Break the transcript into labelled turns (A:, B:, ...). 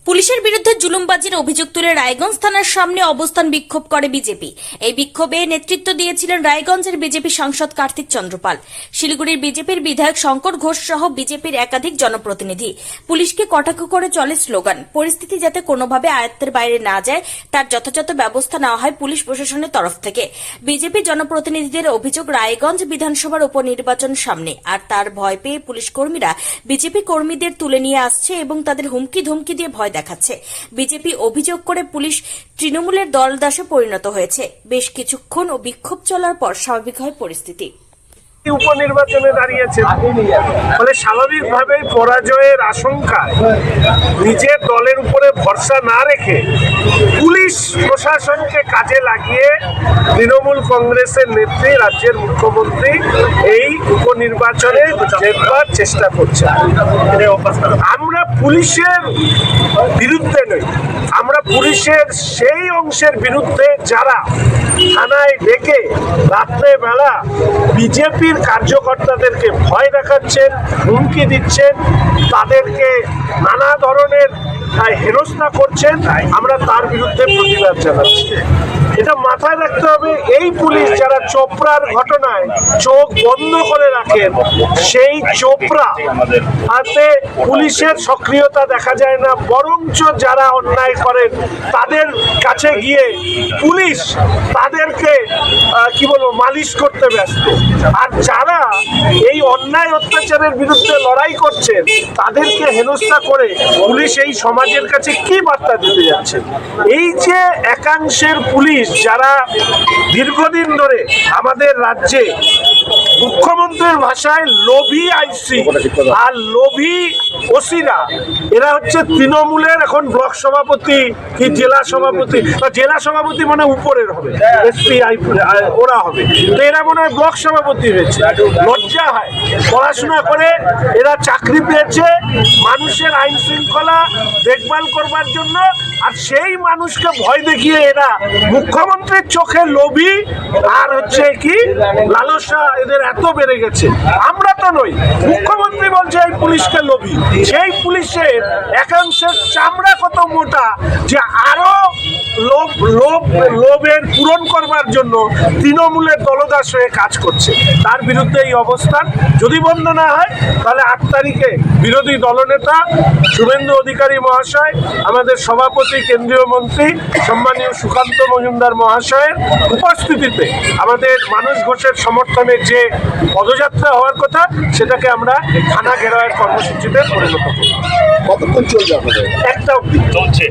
A: পুলিশের বিরুদ্ধে জুলুমবাজির অভিযোগ তুলে রায়গঞ্জ থানার সামনে অবস্থান বিক্ষোভ করে বিজেপি। এই বিক্ষোভে নেতৃত্ব দিয়েছিলেন রায়গঞ্জের বিজেপি সাংসদ কার্তিক চন্দ্রপাল, শিলিগুড়ির বিজেপির বিধায়ক শঙ্কর ঘোষ সহ বিজেপির একাধিক জনপ্রতিনিধি। পুলিশকে কটাক্ষ করে চলে স্লোগান, পরিস্থিতি যাতে কোনোভাবে আয়ত্তের বাইরে না যায় তার যথাযথ ব্যবস্থা নেওয়া হয় পুলিশ প্রশাসনের তরফ থেকে। বিজেপি জনপ্রতিনিধিদের অভিযোগ, রায়গঞ্জ বিধানসভার উপনির্বাচন সামনে, আর তার ভয় পেয়ে পুলিশ কর্মীরা বিজেপি কর্মীদের তুলে নিয়ে আসছে এবং তাদের হুমকি ধমকি দিয়ে ভয় দেখাচ্ছে। বিজেপি অভিযোগ করে পুলিশ তৃণমূলের দলদাসে পরিণত হয়েছে। বেশ কিছুক্ষণ ও বিক্ষোভ চলার পর স্বাভাবিক হয় পরিস্থিতি।
B: উপনির্বাচনে দাঁড়িয়েছে, ফলে স্বাভাবিকভাবে পরাজয়ের আশঙ্কায় নিজের দলের উপরে ভরসা না রেখে পুলিশ প্রশাসনকে কাজে লাগিয়ে তৃণমূল কংগ্রেসের নেত্রী, রাজ্যের মুখ্যমন্ত্রী এই উপনির্বাচনে জেতবার চেষ্টা করছে। আমরা পুলিশের বিরুদ্ধে নই, আমরা পুলিশের সেই অংশের বিরুদ্ধে যারা থানায় ডেকে রাত্রে বেলা বিজেপির কার্যকর্তাদেরকে ভয় দেখাচ্ছেন, হুমকি দিচ্ছেন, তাদেরকে নানা ধরনের হেনস্থা করছেন, আমরা তার বিরুদ্ধে প্রতিবাদ জানাচ্ছি। এটা মাথায় রাখতে হবে, এই পুলিশ যারা চোপড়ার ঘটনায় চোখ বন্ধ করে রাখেন, সেই চোপড়া হাতে পুলিশের সক্রিয়তা দেখা যায় না, বরঞ্চ যারা অন্যায় করেন তাদের কাছে গিয়ে পুলিশ তাদেরকে কি বলবো মালিশ করতে ব্যস্ত। আর যারা এই অন্যায় অত্যাচারের বিরুদ্ধে লড়াই করছেন তাদেরকে হেনস্থা করে পুলিশ এই সমাজের কাছে কি বার্তা দিতে যাচ্ছে? এই যে একাংশের পুলিশ যারা দীর্ঘদিন ধরে আমাদের রাজ্যে মুখ্যমন্ত্রীর ভাষায় লোভী আইসি আর লোভী ওসিরা, এরা হচ্ছে তৃণমূলের এখন ব্লক সভাপতি কি জেলা সভাপতি, জেলা সভাপতি মানে উপরের হবে, এসপি ওরা হবে, তো এরা মনে হয় ব্লক সভাপতি হয়েছে। লজ্জা হয়, পড়াশোনা করে এরা চাকরি পেয়েছে মানুষের আইন শৃঙ্খলা দেখভাল করবার জন্য, আর সেই মানুষকে ভয় দেখিয়ে এরা মুখ্যমন্ত্রীর চোখে লোভী আর হচ্ছে কি লালসা এদের এত বেড়ে গেছে। আমরা তো নই, মুখ্যমন্ত্রী বলছে এই পুলিশকে লোভী, সেই পুলিশের একাংশের চামড়া কত মোটা যে আরো লোভের পূরণ করবার জন্য তৃণমূলের দলদাস হয়ে কাজ করছে। তার বিরুদ্ধে এই অবস্থান যদি বন্ধ না হয় তাহলে 8 তারিখে বিরোধী দলনেতা শুভেন্দু অধিকারী মহাশয়, আমাদের সভাপতি কেন্দ্রীয় মন্ত্রী সম্মানীয় সুকান্ত মজুমদার মহাশয়ের উপস্থিতিতে আমাদের মানস ঘোষের সমর্থনে যে পদযাত্রা হওয়ার কথা সেটাকে আমরা থানা ঘেরাওয়ের কর্মসূচিতে পরিণত করব।
C: কতক্ষণ চলবে আপনাদের?
B: 1টা অবধি
D: চলছে।